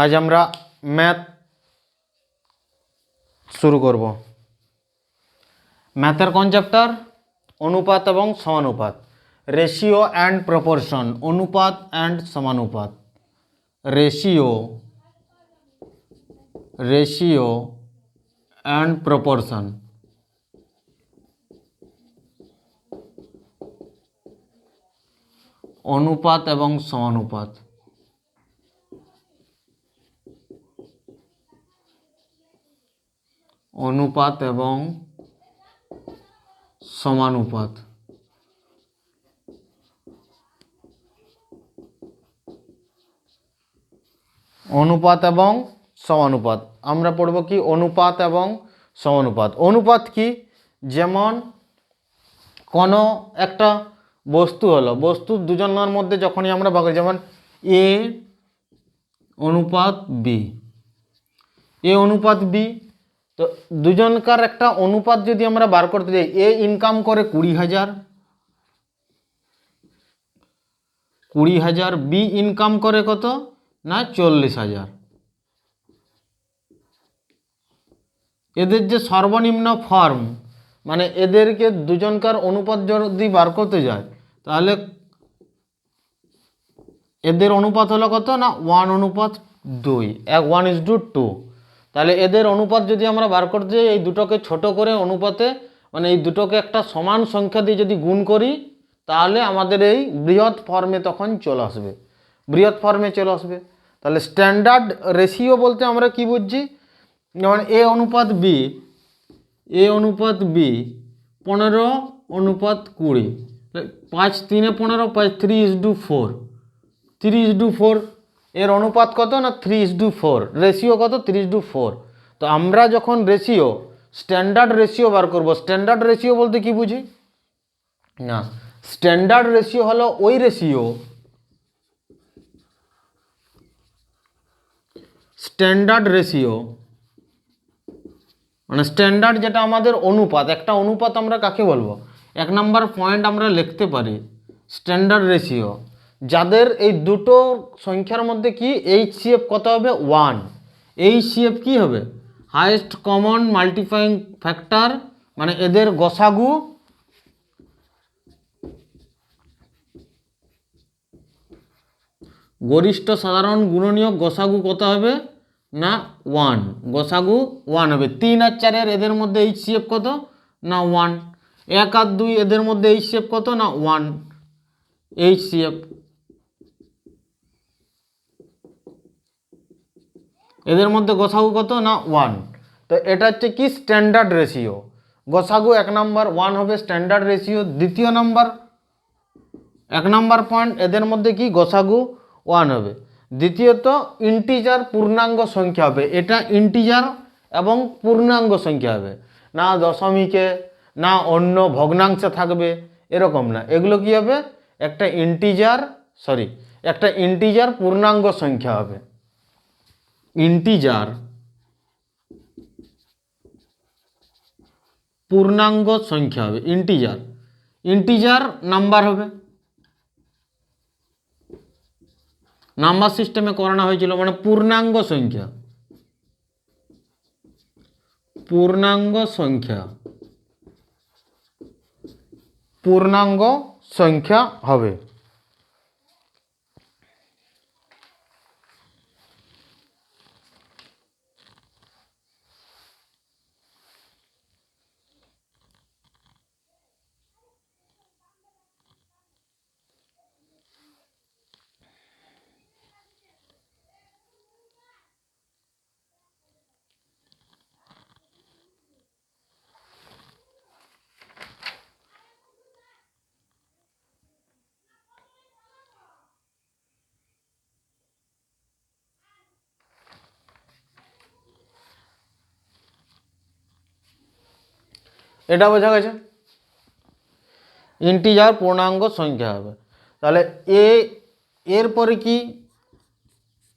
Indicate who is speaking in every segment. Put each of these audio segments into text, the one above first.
Speaker 1: আজ আমরা ম্যাথ শুরু করব। ম্যাথের কোন চ্যাপ্টার? অনুপাত এবং সমানুপাত, রেশিও অ্যান্ড প্রপোর্শন। অনুপাত অ্যান্ড সমানুপাত, রেশিও অ্যান্ড প্রপোর্শন। অনুপাত এবং সমানুপাত। অনুপাত এবং সমানুপাত। অনুপাত এবং সমানুপাত আমরা পড়ব কি? অনুপাত এবং সমানুপাত। অনুপাত কি? যেমন কোনো একটা বস্তু হলো, বস্তুর দুজনের মধ্যে যখনই আমরা ভাগ করি, যেমন এ অনুপাত বি, এ অনুপাত বি, তো দুজনকার একটা অনুপাত যদি আমরা বার করতে যাই, এ ইনকাম করে 20,000, বি ইনকাম করে কত না 40,000। এদের যে সর্বনিম্ন ফর্ম, মানে এদেরকে দুজনকার অনুপাত যদি বার করতে যায়, তাহলে এদের অনুপাত হলো কত না 1:2, 1:2। তাহলে এদের অনুপাত যদি আমরা বার করতে যাই, এই দুটোকে ছোট করে অনুপাতে, মানে এই দুটোকে একটা সমান সংখ্যা দিয়ে যদি গুণ করি, তাহলে আমাদের এই বৃহৎ ফর্মে তখন চলে আসবে, বৃহৎ ফর্মে চলে আসবে। তাহলে স্ট্যান্ডার্ড রেশিও বলতে আমরা কি বুঝছি? যেমন এ অনুপাত বি, 15:20, 5 3 15, 5 3:4, 3:4। এর অনুপাত কত না 3:4, রেশিও কত 3:4। তো আমরা যখন রেশিও, স্ট্যান্ডার্ড রেশিও বার করব, স্ট্যান্ডার্ড রেশিও বলতে কি বুঝি না? স্ট্যান্ডার্ড রেশিও হলো ওই রেশিও, স্ট্যান্ডার্ড রেশিও মানে স্ট্যান্ডার্ড যেটা আমাদের অনুপাত, একটা অনুপাত আমরা কাকে বলবো? 1 নম্বর পয়েন্ট আমরা লিখতে পারি স্ট্যান্ডার্ড রেশিও, যাদের এই দুটো সংখ্যার মধ্যে কি এইচসিএফ কত হবে? 1। এইচসিএফ কি হবে? হাইয়েস্ট কমন মাল্টিপ্লাইং ফ্যাক্টর, মানে এদের গসাগু, গরিষ্ঠ সাধারণ গুণনীয়ক গসাগু কত হবে না 1, গসাগু 1 হবে। 3 আর 4 এদের মধ্যে এইচসিএফ কত না 1। 1 আর 2 এদের মধ্যে এইচসিএফ কত না 1, এইচসিএফ। এদের মধ্যে গসাগু কত না 1। তো এটা হচ্ছে কি স্ট্যান্ডার্ড রেশিও। গসাগু 1 নম্বর 1 হবে স্ট্যান্ডার্ড রেশিও। দ্বিতীয় নম্বর 1 নম্বর পয়েন্ট, এদের মধ্যে কি গসাগু 1 হবে। দ্বিতীয়ত ইন্টিজার পূর্ণাঙ্গ সংখ্যা হবে, এটা ইন্টিজার এবং পূর্ণাঙ্গ সংখ্যা হবে, না দশমিকে না অন্য ভগ্নাংশে থাকবে এরকম না, এগুলো কি হবে? একটা ইন্টিজার পূর্ণাঙ্গ সংখ্যা হবে, ইন্টিজার পূর্ণাঙ্গ সংখ্যা হবে, ইন্টিজার নাম্বার হবে। নাম্বার সিস্টেমে করানো হয়েছিল, মানে পূর্ণাঙ্গ সংখ্যা, পূর্ণাঙ্গ সংখ্যা হবে। এটা বোঝা গেছে, ইন্টিজার পূর্ণাঙ্গ সংখ্যা হবে। তাহলে এরপরে কি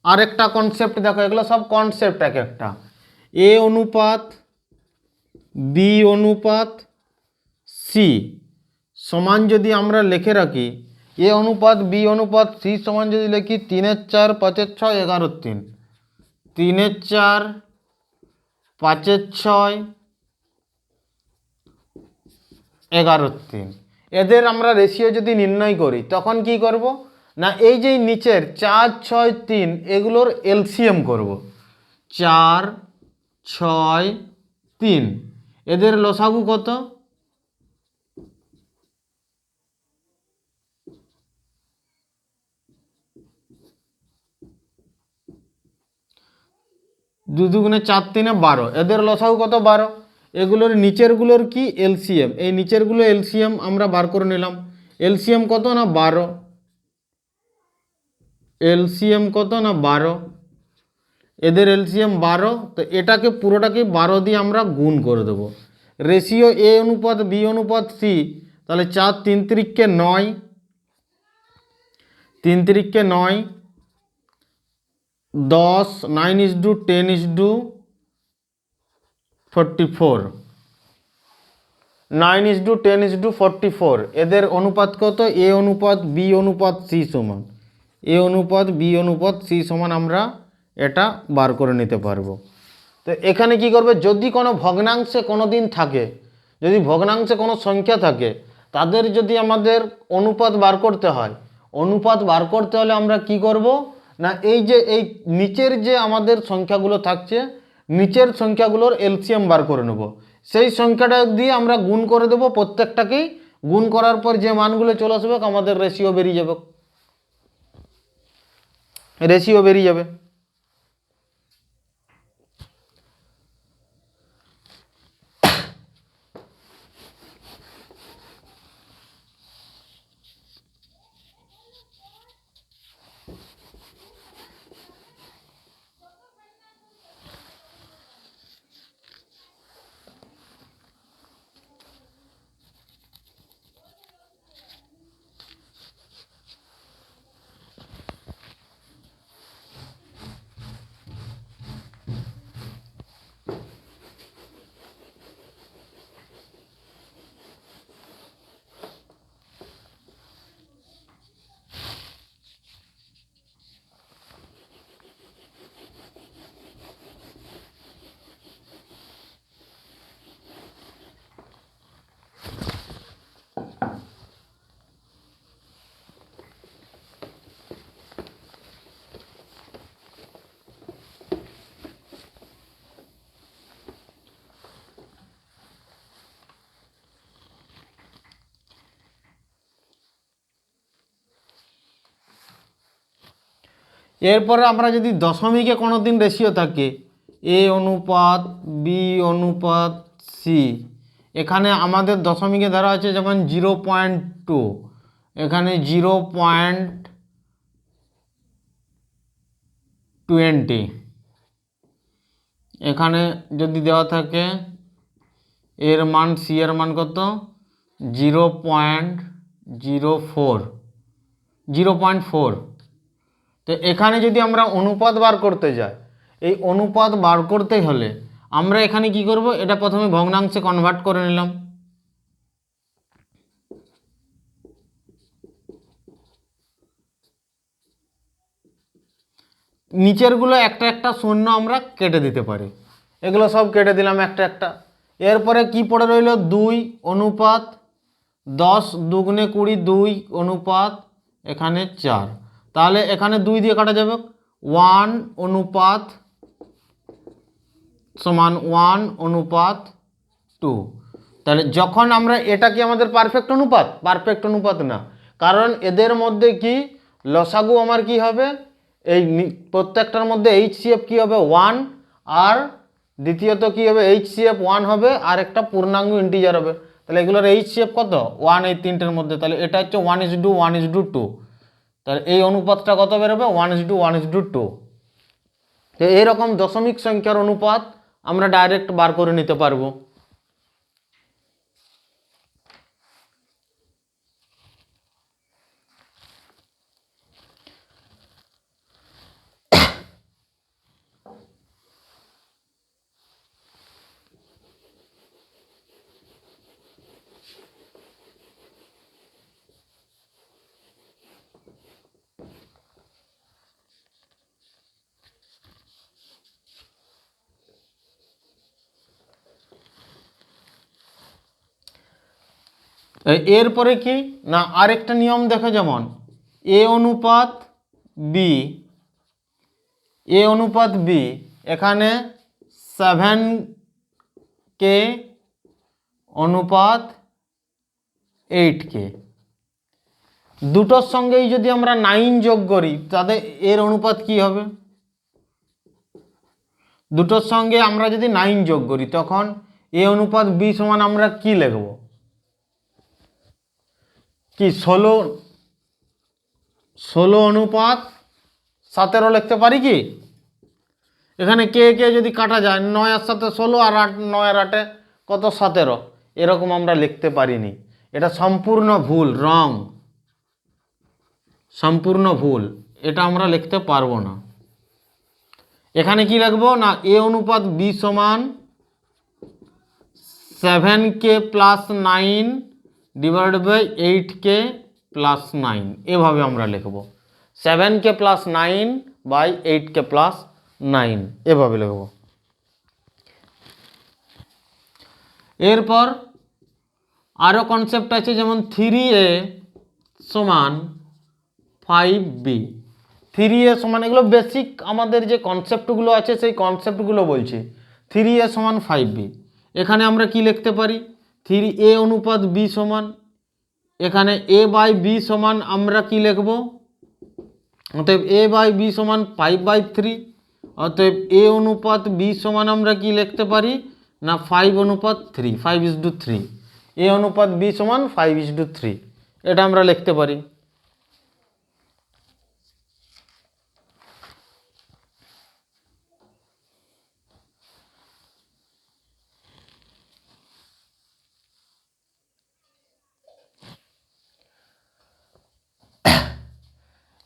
Speaker 1: আরেকটা কনসেপ্ট দেখো, এগুলো সব কনসেপ্ট এক একটা। এ অনুপাত বি অনুপাত সি সমান যদি আমরা লিখে রাখি, এ অনুপাত বি অনুপাত সি সমান যদি লিখি 3 4 5 6 11 3, 3-এর 4, 5-এর 6, 11-র 3। এদের আমরা রেশিও যদি নির্ণয় করি তখন কি করব না, এই যে নিচের 4, 6, 3 এগুলোর এলসিএম করব। 4, 6, 3 এদের লসাগু কত? দু দুগুণে 4, 3-এ 12, এদের লসাগু কত? 12। এগুলোর নিচেরগুলোর কি এলসিএম, এই নিচেরগুলো এলসিএম আমরা বার করে নিলাম। এলসিএম কত না 12, এলসিএম কত না 12, এদের এলসিএম 12। তো এটাকে পুরোটাকে 12 দিয়ে আমরা গুণ করে দেব। রেশিও এ অনুপাত বি অনুপাত সি, তাহলে 4 3 তিরিককে 9, 3 তিরিককে 9, 10, 9:10:44, 9:10:44। এদের অনুপাত কত? এ অনুপাত বি অনুপাত সি সমান, এ অনুপাত বি অনুপাত সি সমান আমরা এটা বার করে নিতে পারবো। তো এখানে কি করবে, যদি কোনো ভগ্নাংশে কোনো দিন থাকে, যদি ভগ্নাংশে কোনো সংখ্যা থাকে, তাদের যদি আমাদের অনুপাত বার করতে হয়, অনুপাত বার করতে হলে আমরা কি করব না, এই যে এই নিচের যে আমাদের সংখ্যাগুলো থাকছে, নিচের সংখ্যাগুলোর এলসিএম বার করে নেব। সেই সংখ্যাটা দিয়ে আমরা গুণ করে দেব, প্রত্যেকটাকেই গুণ করার পর যে মানগুলো চলে আসবে আমাদের রেশিও বেরিয়ে যাবে, রেশিও বেরিয়ে যাবে। এরপরে আমরা যদি দশমিকে কোনো দিন রেশিও থাকে, এ অনুপাত বি অনুপাত সি, এখানে আমাদের দশমিকে ধরা আছে যেমন 0.2, এখানে 0.20, এখানে যদি দেওয়া থাকে এর মান, সি এর মান কত? 0.04, 0.4। তো এখানে যদি আমরা অনুপাত বার করতে যাই, এই অনুপাত বার করতে হলে আমরা এখানে কি করব, এটা প্রথমে ভগ্নাংশে কনভার্ট করে নিলাম। নিচেরগুলো একটা একটা শূন্য আমরা কেটে দিতে পারি, এগুলো সব কেটে দিলাম একটা একটা। এরপরে কি পড়ে রইল? 2 অনুপাত 10 দুগুণে 20, 2 অনুপাত এখানে 4, তাহলে এখানে 2 দিয়ে কাটা যাবে। 1 অনুপাত সমান 1 অনুপাত 2। তাহলে যখন আমরা, এটা কি আমাদের পারফেক্ট অনুপাত? পারফেক্ট অনুপাত না, কারণ এদের মধ্যে কি লসাগু আমার কি হবে, এই প্রত্যেকটার মধ্যে এইচসিএফ কি হবে? 1, আর দ্বিতীয়ত কি হবে? এইচসিএফ 1 হবে, আর একটা পূর্ণাঙ্গ ইন্টিজার হবে। তাহলে এগুলোর এইচসিএফ কত? 1 এই তিনটের মধ্যে, তাহলে এটা হচ্ছে 1:1:2। তাহলে এই অনুপাতটা কত বেরোবে? 1:1:2। তো এইরকম দশমিক সংখ্যার অনুপাত আমরা ডাইরেক্ট বার করে নিতে পারবো। এরপরে কি না আরেকটা নিয়ম দেখো, যেমন এ অনুপাত বি, এ অনুপাত বি, এখানে 7K অনুপাত 8K, দুটোর সঙ্গেই যদি আমরা 9 যোগ করি তাদের এর অনুপাত কি হবে? দুটোর সঙ্গে আমরা যদি 9 যোগ করি তখন এ অনুপাত বি সমান আমরা কি লিখব? কি 16 অনুপাত 17 লিখতে পারি কি? এখানে কে কে যদি কাটা যায়, 9 এর সাথে 16 আর 8, 9 আর 8 কত 17, এরকম আমরা লিখতে পারিনি। এটা সম্পূর্ণ ভুল, রং, সম্পূর্ণ ভুল, এটা আমরা লিখতে পারবো না। এখানে কি লিখবো না এ অনুপাত বি সমান 7K plus 9 divided by 8K plus 9, এভাবে আমরা লিখব 7K plus 9 by 8K plus 9, এভাবে লিখব। এরপর আরও কনসেপ্ট আছে, যেমন 3A সমান 5B, 3A সমান, এগুলো বেসিক আমাদের যে কনসেপ্টগুলো আছে সেই কনসেপ্টগুলো বলছি। 3A সমান 5B, এখানে আমরা কি লিখতে পারি? 3A অনুপাত B সমান, এখানে A বাই B সমান আমরা কি লিখব? অতএব A বাই B সমান 5/3, অতএব A অনুপাত B সমান আমরা কি লিখতে পারি না 5 অনুপাত 3, 5:3, A অনুপাত B সমান 5:3, এটা আমরা লিখতে পারি।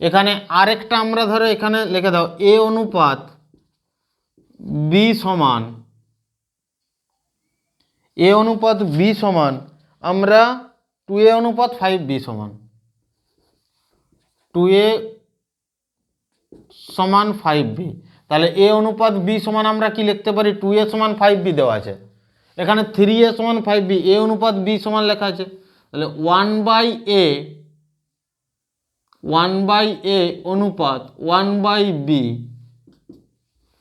Speaker 1: এখানে আরেকটা আমরা ধরো এখানে লিখে দাও এ অনুপাত বি সমান, এ অনুপাত বি সমান আমরা 2A অনুপাত 5B সমান, 2A সমান 5B, তাহলে এ অনুপাত বি সমান আমরা কি লিখতে পারি? 2A সমান 5B দেওয়া আছে, এখানে 3A সমান 5B, এ অনুপাত বি সমান লেখা আছে, তাহলে 1/A অনুপাত 1/B,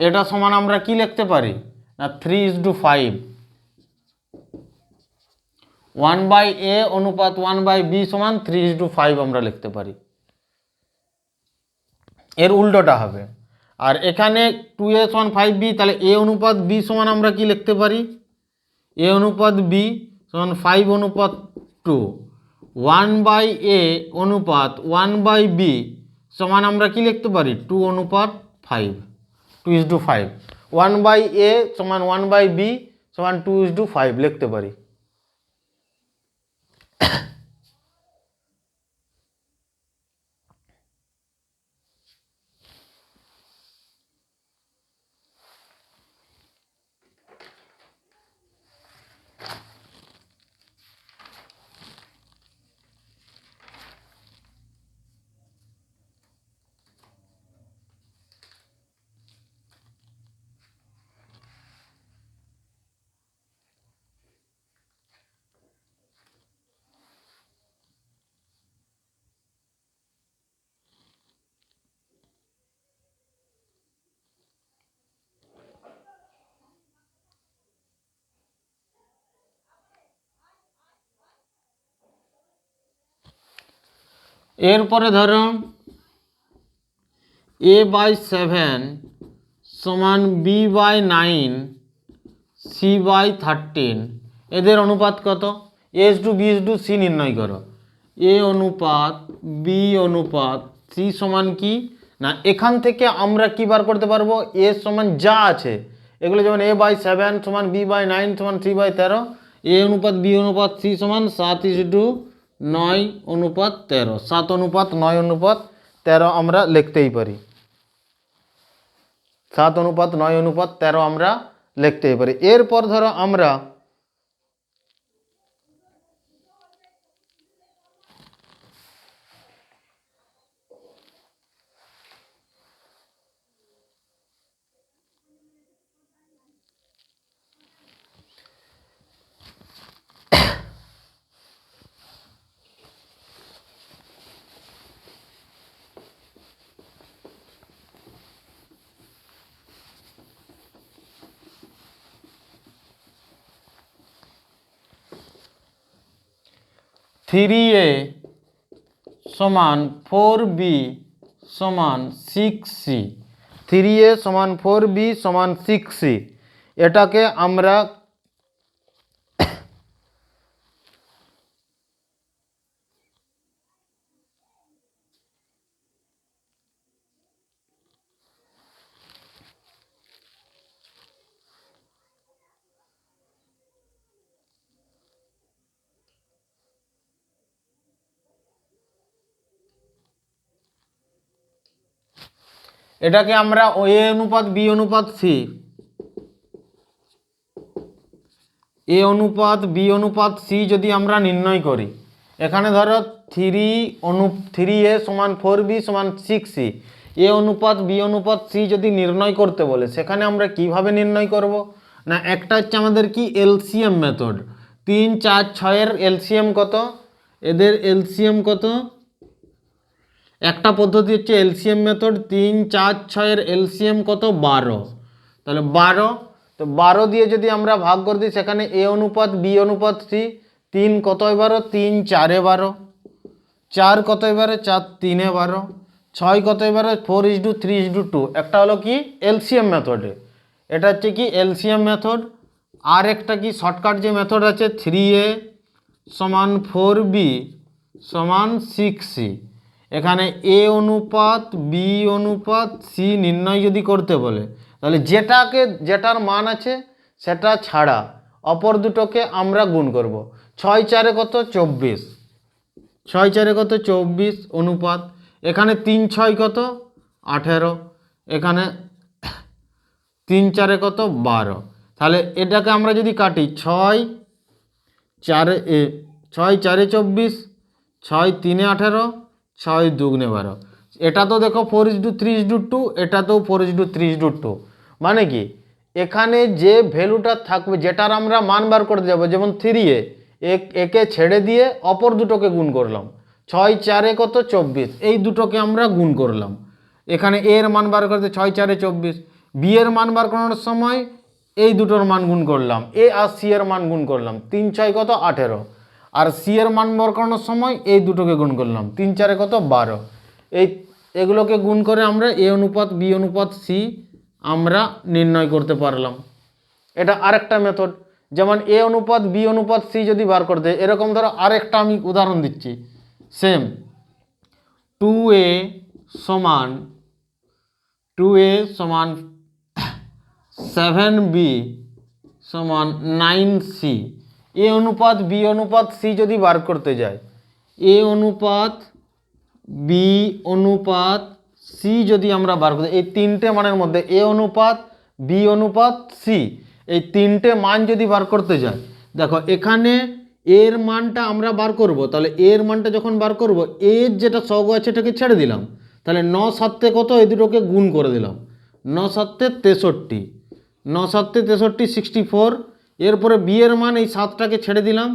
Speaker 1: এটা সমান আমরা কি লিখতে পারি না 3:5, 1/A অনুপাত 1/B সমান 3:5 আমরা লিখতে পারি, এর উল্টোটা হবে। আর এখানে 2A সমান 5B, তাহলে এ অনুপাত বি সমান আমরা কি লিখতে পারি? এ অনুপাত বি সমান 5 অনুপাত 2, 1/A অনুপাত 1/B সমান আমরা কি লিখতে পারি? 2 অনুপাত 5, 2:5, 1/A সমান 1/B সমান 2:5 লিখতে পারি। এরপরে ধরো A/7 সমান B/9 C/13, এদের অনুপাত কত? A/B/C নির্ণয় করো। A অনুপাত B অনুপাত C সমান কি না, এখান থেকে আমরা কি বার করতে পারবো? A সমান যা আছে এগুলো, যেমন A/7 সমান B/9 সমান C/13, A অনুপাত B অনুপাত C সমান 7:9 অনুপাত 13, 7 অনুপাত 9 অনুপাত 13 আমরা লিখতেই পারি, 7 অনুপাত 9 অনুপাত 13 আমরা লিখতেই পারি। এরপর ধরো আমরা 3a সমান 4b সমান 6c, 3a সমান 4b সমান 6c, এটাকে আমরা এ অনুপাত বি অনুপাত সি, এ অনুপাত বি অনুপাত সি যদি আমরা নির্ণয় করি, এখানে ধরো 3a সমান 4b সমান 6c, এ অনুপাত বি অনুপাত সি যদি নির্ণয় করতে বলে সেখানে আমরা কিভাবে নির্ণয় করব না, একটা হচ্ছে আমাদের কি এলসিএম মেথড, 3 4 6 এর এলসিএম কত, এদের এলসিএম কত, একটা পদ্ধতি হচ্ছে এলসিএম মেথড, 3 4 6 এর এলসিএম কত 12, তাহলে 12, তো 12 দিয়ে যদি আমরা ভাগ করে দিই সেখানে এ অনুপাত বি অনুপাত সি, 3 কত 12, 3 4 12, 4 কত 12, 4 3 12, 6 কত 12, 4:3:2, একটা হলো কি এলসিএম মেথডে, এটা হচ্ছে কি এলসিএম মেথড। আর একটা কি শর্টকাট যে মেথড আছে 3a সমান 4b সমান 6c, এখানে এ অনুপাত বি অনুপাত সি নির্ণয় যদি করতে বলে তাহলে যেটার মান আছে সেটা ছাড়া অপর দুটোকে আমরা গুণ করব। 6 4 কত 24, 6 4 কত 24 অনুপাত, এখানে 3 6 কত 18, এখানে 3 4 কত 12, তাহলে এটাকে আমরা যদি কাটি 6 4 6 4 24, 6 3 18, 6 2 12, এটা তো দেখো 4:3:2, এটা তো 4:3:2, মানে কি এখানে যে ভ্যালুটা থাকবে যেটার আমরা মান বার করতে যাব, যেমন 3a একে ছেড়ে দিয়ে অপর দুটোকে গুণ করলাম, 6 4 কত 24, এই দুটোকে আমরা গুণ করলাম, এখানে এর মান বার করতে 6 4 24, বি এর মান বার করানোর সময় এই দুটোর মান গুণ করলাম, এ আর সি এর মান গুণ করলাম, 3 6 কত 18, আর সি এর মান বার করানোর সময় এই দুটোকে গুণ করলাম, 3 4 কত 12, এগুলোকে গুণ করে আমরা এ অনুপাত বি অনুপাত সি আমরা নির্ণয় করতে পারলাম। এটা আরেকটা মেথড। যেমন এ অনুপাত বি অনুপাত সি যদি বার করতে, এরকম ধরো আরেকটা আমি উদাহরণ দিচ্ছি, সেম 2a সমান 7b সমান 9c, এ অনুপাত বি অনুপাত সি যদি বার করতে যায়, এ অনুপাত বি অনুপাত সি যদি আমরা বার করতে, এই তিনটে মানের মধ্যে এ অনুপাত বি অনুপাত সি এই তিনটে মান যদি বার করতে যায়, দেখো এখানে এর মানটা আমরা বার করব, তাহলে এর মানটা যখন বার করব এর যেটা সহগ আছে এটাকে ছেড়ে দিলাম, তাহলে 9 7 কত এই দুটোকে গুণ করে দিলাম, 9 7 63, 9 7 63 64, এরপরে বি এর মান এই 7টাকে ছেড়ে দিলাম,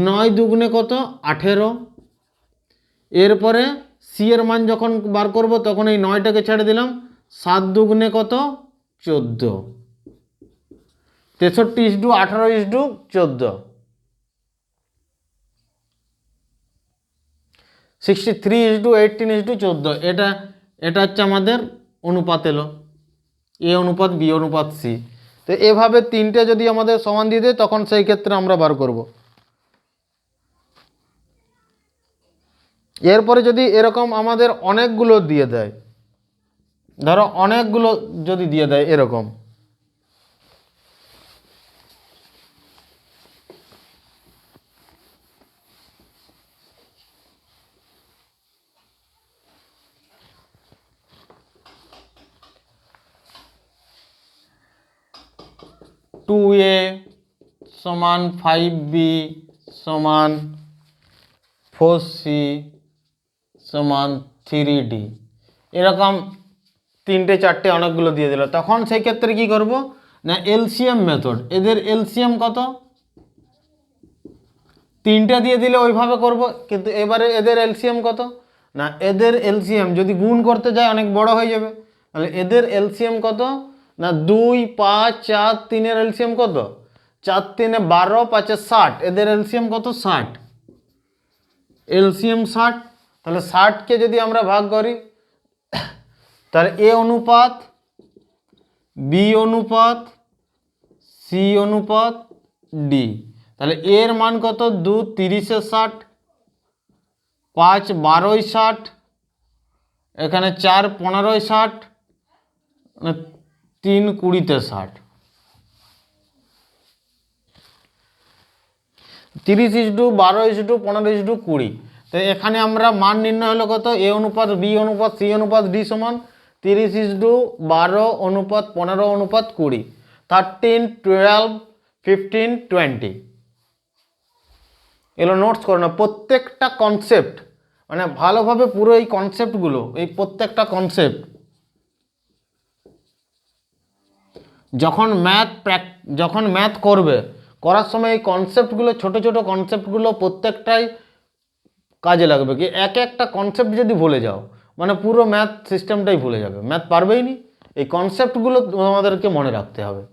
Speaker 1: 9 2 কত 18, এরপরে সি এর মান যখন বার করব তখন এই 9টাকে ছেড়ে দিলাম, 7 2 কত 14, 63:18:14, 63:18:14, এটা হচ্ছে আমাদের অনুপাত এলো, এ অনুপাত বি অনুপাত সি। তো এভাবে তিনটে যদি আমাদের সমান দিয়ে দেয় তখন সেই ক্ষেত্রে আমরা বার করব। এরপরে যদি এরকম আমাদের অনেকগুলো দিয়ে দেয়, ধরো অনেকগুলো যদি দিয়ে দেয় এরকম, টু এ সমান 5b সমান 4c সমান 3d, এরকম তিনটে চারটে অনেকগুলো দিয়ে দিল, তখন সেই ক্ষেত্রে কি করব না এলসিএম মেথড, এদের এলসিএম কত, তিনটে দিয়ে দিলে ওইভাবে করব, কিন্তু এবারে এদের এলসিএম কত না, এদের এলসিএম যদি গুণ করতে যায় অনেক বড় হয়ে যাবে, তাহলে এদের এলসিএম কত না 2 5 4 3 এর এলসিএম কত 4 3 12 5 60, এদের এলসিএম কত 60, এলসিএম 60, তাহলে 60কে যদি আমরা ভাগ করি তাহলে এ অনুপাত বি অনুপাত সি অনুপাত ডি, তাহলে এর মান কত 2 30-এ 60, 5 12-য় 60, এখানে 4 15-য় 60, 3 20-তে 60, 30:12:15:20। তো এখানে আমরা মান নির্ণয় হলো কত, এ অনুপাত বি অনুপাত সি অনুপাত ডি সমান 30:12:15:20, 13 12 15 20। এগুলো নোটস করো না, প্রত্যেকটা কনসেপ্ট মানে ভালোভাবে পুরো এই কনসেপ্টগুলো, এই প্রত্যেকটা কনসেপ্ট যখন ম্যাথ করবে, করার সময় এই কনসেপ্টগুলো, ছোট ছোট কনসেপ্টগুলো প্রত্যেকটাই কাজে লাগবে। কি এক একটা কনসেপ্ট যদি ভুলে যাও মানে পুরো ম্যাথ সিস্টেমটাই ভুলে যাবে, ম্যাথ পারবেই নি। এই কনসেপ্টগুলো আমাদেরকে মনে রাখতে হবে।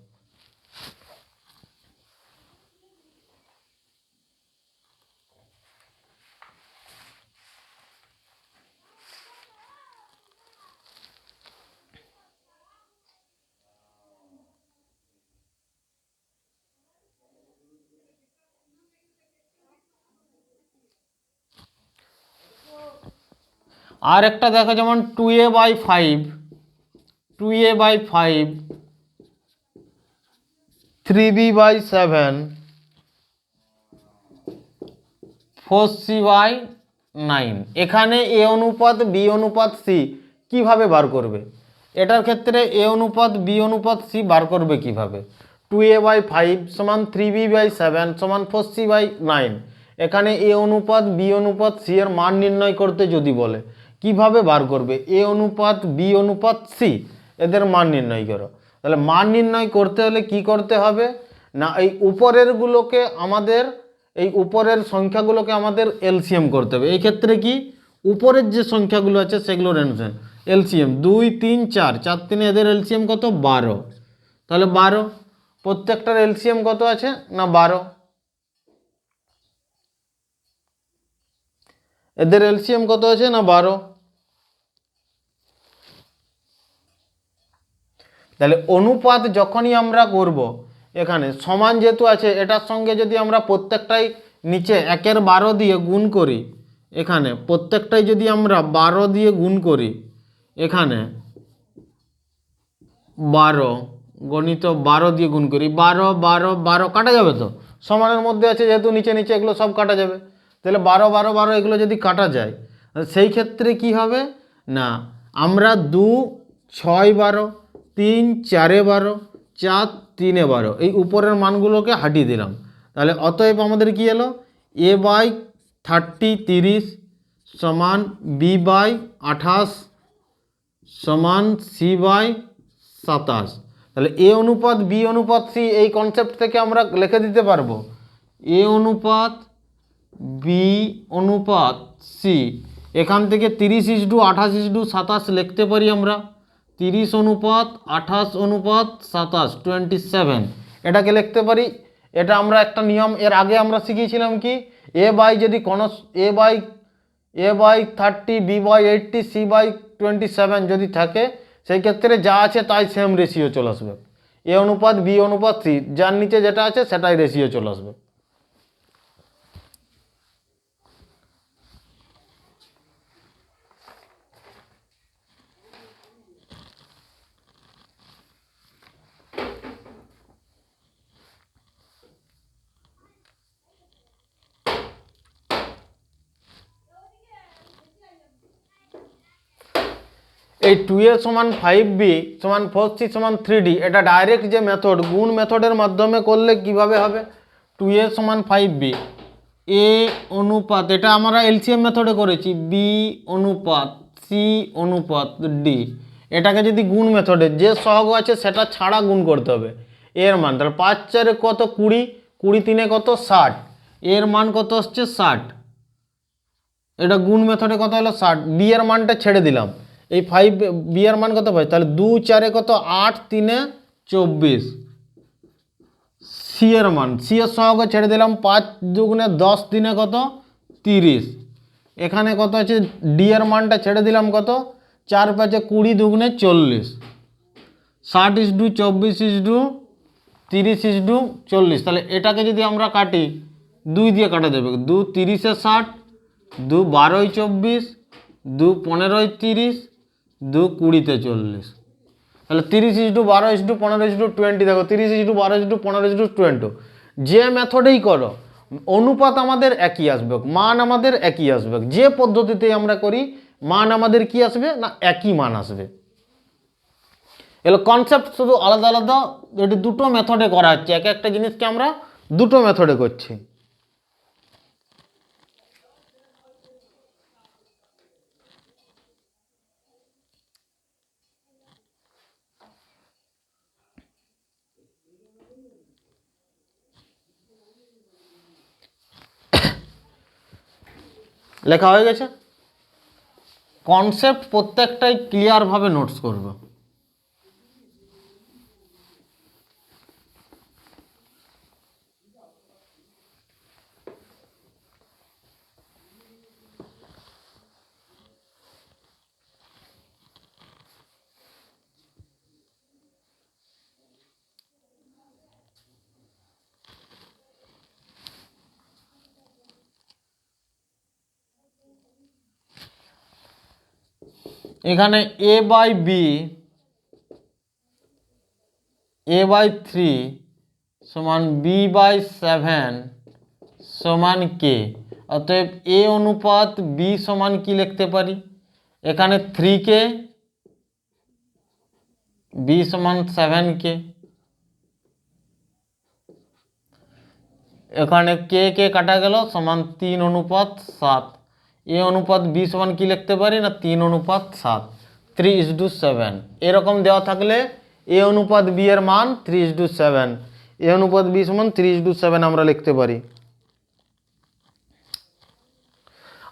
Speaker 1: আর একটা দেখো, যেমন 2a/5, 3b/7, 4c/9। এখানে এ অনুপাত বি অনুপাত সি কিভাবে বার করবে? এটার ক্ষেত্রে এ অনুপাত বি অনুপাত সি বার করবে কিভাবে? 2a/5 সমান 3b/7 সমান 4c/9। এখানে এ অনুপাত বি অনুপাত সি এর মান নির্ণয় করতে যদি বলে, কিভাবে বার করবে? এ অনুপাত বি অনুপাত সি এদের মান নির্ণয় করো। তাহলে মান নির্ণয় করতে হলে কি করতে হবে না, এই উপরেরগুলোকে আমাদের, এই উপরের সংখ্যাগুলোকে আমাদের এলসিএম করতে হবে। এই ক্ষেত্রে কি উপরের যে সংখ্যাগুলো আছে সেগুলোর এলসিএম 2 3 4, 4 3 এদের এলসিএম কত 12, তাহলে 12 প্রত্যেকটার এলসিএম কত আছে না 12, এদের এলসিএম কত আছে না 12। তাহলে অনুপাত যখনই আমরা করব, এখানে সমান যেহেতু আছে, এটার সঙ্গে যদি আমরা প্রত্যেকটাই নিচে 1/12 দিয়ে গুণ করি, এখানে প্রত্যেকটাই যদি আমরা 12 দিয়ে গুণ করি, এখানে 12 গণিত 12 দিয়ে গুণ করি, 12 12 12 কাটা যাবে তো, সমানের মধ্যে আছে যেহেতু নিচে নিচে এগুলো সব কাটা যাবে। তাহলে 12 12 12 এগুলো যদি কাটা যায়, সেই ক্ষেত্রে কি হবে না, আমরা 2 6 12, 3 4 12, 4 3 12 এই উপরের মানগুলোকে হাঁটিয়ে দিলাম। তাহলে অতএব আমাদের কি এলো, a/30 30 সমান b/28 সমান c/27। তাহলে এ অনুপাত বি অনুপাত সি এই কনসেপ্ট থেকে আমরা লিখে দিতে পারবো এ অনুপাত বি অনুপাত সি। এখান থেকে 30:28:27 লিখতে পারি আমরা, 30:28:27 27, এটাকে লিখতে পারি। এটা আমরা একটা নিয়ম এর আগে আমরা শিখিয়েছিলাম কি, যদি কোন a/30 b/80 c/27 যদি থাকে, সেই ক্ষেত্রে যা আছে তাই সেম রেশিও চলে আসবে। এ অনুপাত বি অনুপাত সি যার নিচে যেটা আছে সেটাই রেশিও চলে আসবে। এই 2a সমান 5b সমান 4c সমান 3d, এটা ডাইরেক্ট যে মেথড গুণ মেথডের মাধ্যমে করলে কিভাবে হবে? 2a সমান 5b, এ অনুপাত, এটা আমরা এলসিএম মেথডে করেছি, বি অনুপাত সি অনুপাত ডি। এটাকে যদি গুণ মেথডে যে সহগ আছে সেটা ছাড়া গুণ করতে হবে এর মান। তাহলে 5 4 কত 20, 20 3 কত 60, এর মান কত আসছে 60, এটা গুণ মেথডে কত হলো 60। বি এর মানটা ছেড়ে দিলাম, এই 5 বি এর মান কত পাই, তাহলে 2 4 কত 8 3 24। সি এর মান, সি এর সহগ ছেড়ে দিলাম, 5 2 10 3 কত 30, এখানে কত আছে, ডি এর মানটা ছেড়ে দিলাম কত, 4 5 20 দুগুণে 40, 60:24:30:40, তাহলে এটাকে যদি আমরা কাটি 2 দিয়ে কাটা যাবে, 2 30 60, 2 12 24, 2 15 30, 2 20 40, তাহলে 30:12:15:20, দেখো 30:12:15:20, যে মেথডেই করো অনুপাত আমাদের একই আসবে, মান আমাদের একই আসবে, যে পদ্ধতিতে আমরা করি মান আমাদের কি আসবে না একই মান আসবে। এগুলো কনসেপ্ট শুধু আলাদা আলাদা, এটি দুটো মেথডে করা হচ্ছে, এক একটা জিনিসকে আমরা দুটো মেথডে করছি। লেখা হয়ে গেছে, কনসেপ্ট প্রত্যেকটাই ক্লিয়ারভাবে নোটস করবে। এখানে a/b a/3 সমান b/7 সমান k, অতএব a অনুপাত b সমান কি লিখতে পারি, এখানে 3k, b সমান 7k, এখানে কে কে কাটা গেল সমান 3:7, এ অনুপাত বি সমান কি লিখতে পারি না 3:7, 3:7, এরকম দেওয়া থাকলে এ অনুপাত বি এর মান 3:7, এ অনুপাত বি সমান 3:7 আমরা লিখতে পারি।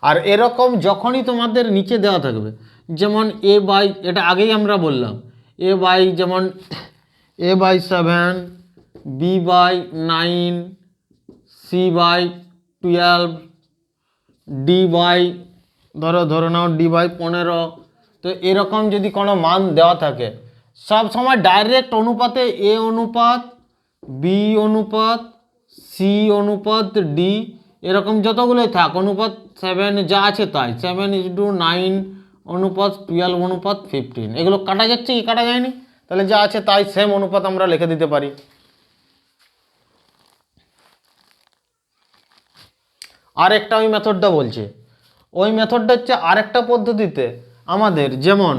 Speaker 1: আর এরকম যখনই তোমাদের নিচে দেওয়া থাকবে, যেমন এটা আগেই আমরা বললাম, যেমন a/7, b/9, c/12, ধরে নাও d/15, তো এরকম যদি কোনো মান দেওয়া থাকে সব সময় ডাইরেক্ট অনুপাতে এ অনুপাত বি অনুপাত সি অনুপাত ডি, এরকম যতগুলোই থাক অনুপাত 7 যা আছে তাই, 7:9 অনুপাত 12 অনুপাত 15, এগুলো কাটা যাচ্ছে কি কাটা যায়নি, তাহলে যা আছে তাই সেম অনুপাত আমরা লিখে দিতে পারি। আরেকটা ওই মেথডটা বলছে, ওই মেথডটা হচ্ছে আরেকটা পদ্ধতিতে আমাদের, যেমন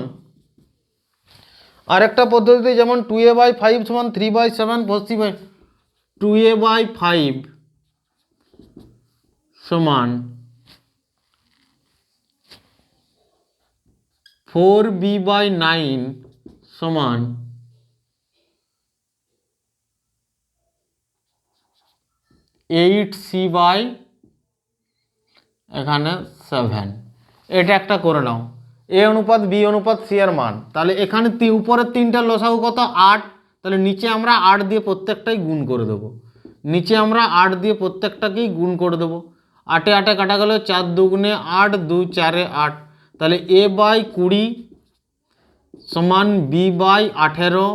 Speaker 1: আরেকটা পদ্ধতিতে যেমন 2a/5 সমান 3/7 2a/5 সমান 4b/9 সমান 8c/ এখানে 7, এটা একটা করে নাও, এ অনুপাত বি অনুপাত সি এর মান, তাহলে এখানে উপরের তিনটা লসাগু কত 8, তাহলে নিচে আমরা 8 দিয়ে প্রত্যেকটাই গুণ করে দেবো, নিচে আমরা 8 দিয়ে প্রত্যেকটাকেই গুণ করে দেবো, 8 8 কাটা গেল 4 দুগুণে 8, 2 4 8, তাহলে a/20 সমান b/18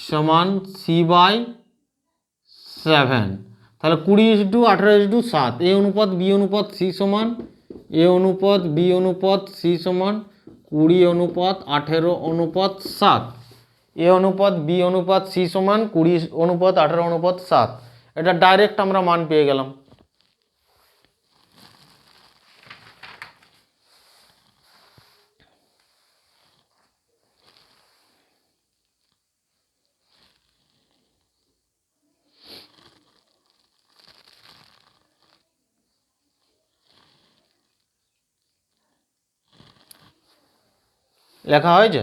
Speaker 1: সমান c/7, তাহলে 20:18:7, এ অনুপাত বি অনুপাত সি সমান, এ অনুপাত বি অনুপাত সি সমান 20:18:7, এ অনুপাত বি অনুপাত সি সমান 20:18:7, এটা ডাইরেক্ট আমরা মান পেয়ে গেলাম। লেখা হয়েছে,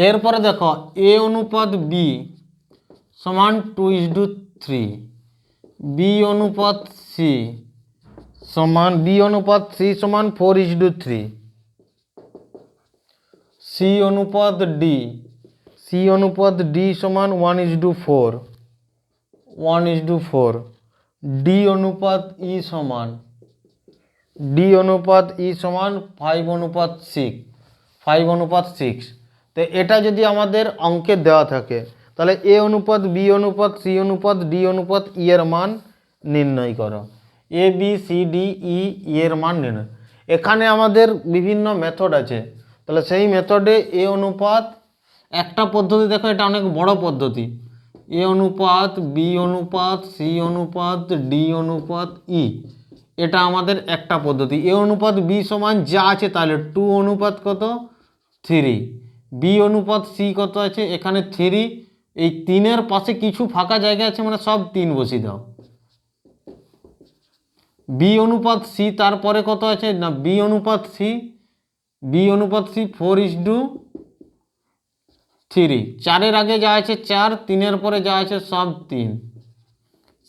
Speaker 1: এরপরে দেখো এ অনুপাত বি সমান 2:3, বি অনুপাত সি সমান 4:3, সি অনুপাত ডি সমান 1:4, ডি অনুপাত ই সমান 5:6। তো এটা যদি আমাদের অঙ্কে দেওয়া থাকে তাহলে এ অনুপাত বি অনুপাত সি অনুপাত ডি অনুপাত ই এর মান নির্ণয় করো। A B C D E এর মান নির্ণয়। এখানে আমাদের বিভিন্ন মেথড আছে, তাহলে সেই মেথডে এ অনুপাত একটা পদ্ধতি, দেখো এটা অনেক বড় পদ্ধতি, এ অনুপাত বি অনুপাত সি অনুপাত ডি অনুপাত ই, এটা আমাদের একটা পদ্ধতি। এ অনুপাত বি সমান যা আছে তাহলে 2:3, বি অনুপাত সি কত আছে এখানে 3, এই 3-এর পাশে কিছু ফাঁকা জায়গা আছে মানে সব 3 বসিয়ে দাও। বি অনুপাত সি তারপরে কত আছে না বি অনুপাত সি 4:3, 4-এর আগে যা আছে 4, 3-এর পরে যা আছে সব 3।